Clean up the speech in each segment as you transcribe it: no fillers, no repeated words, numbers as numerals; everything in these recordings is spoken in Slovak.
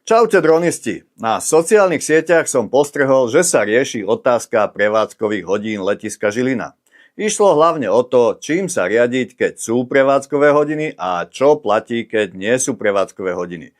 Čaute dronisti. Na sociálnych sieťach som postrehol, že sa rieši otázka prevádzkových hodín letiska Žilina. Išlo hlavne o to, čím sa riadiť, keď sú prevádzkové hodiny a čo platí, keď nie sú prevádzkové hodiny.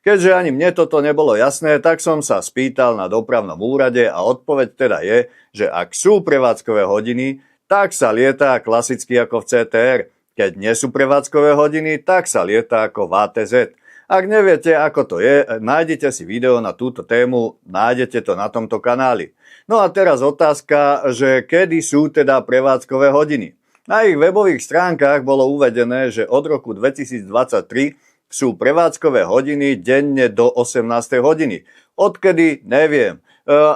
Keďže ani mne toto nebolo jasné, tak som sa spýtal na dopravnom úrade a odpoveď teda je, že ak sú prevádzkové hodiny, tak sa lieta klasicky ako v CTR. Keď nie sú prevádzkové hodiny, tak sa lieta ako v ATZ. Ak neviete, ako to je, nájdete si video na túto tému, nájdete to na tomto kanáli. No a teraz otázka, že kedy sú teda prevádzkové hodiny. Na ich webových stránkach bolo uvedené, že od roku 2023 sú prevádzkové hodiny denne do 18. hodiny. Odkedy? Neviem.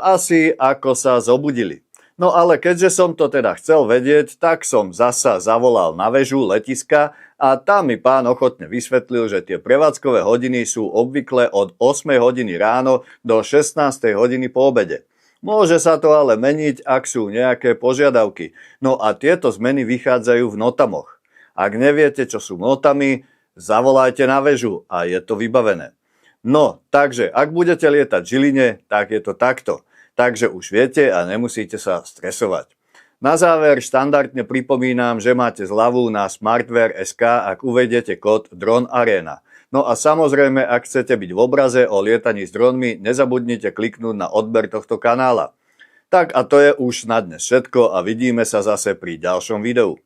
Asi ako sa zobudili. No ale keďže som to teda chcel vedieť, tak som zasa zavolal na väžu letiska a tam mi pán ochotne vysvetlil, že tie prevádzkové hodiny sú obvykle od 8 hodiny ráno do 16 hodiny po obede. Môže sa to ale meniť, ak sú nejaké požiadavky. No a tieto zmeny vychádzajú v notamoch. Ak neviete, čo sú notami, zavolajte na väžu a je to vybavené. No, takže ak budete lietať v Žiline, tak je to takto. Takže už viete a nemusíte sa stresovať. Na záver štandardne pripomínam, že máte zľavu na Smartwear.sk, ak uvediete kód DroneArena. No a samozrejme, ak chcete byť v obraze o lietaní s dronmi, nezabudnite kliknúť na odber tohto kanála. Tak a to je už na dnes všetko a vidíme sa zase pri ďalšom videu.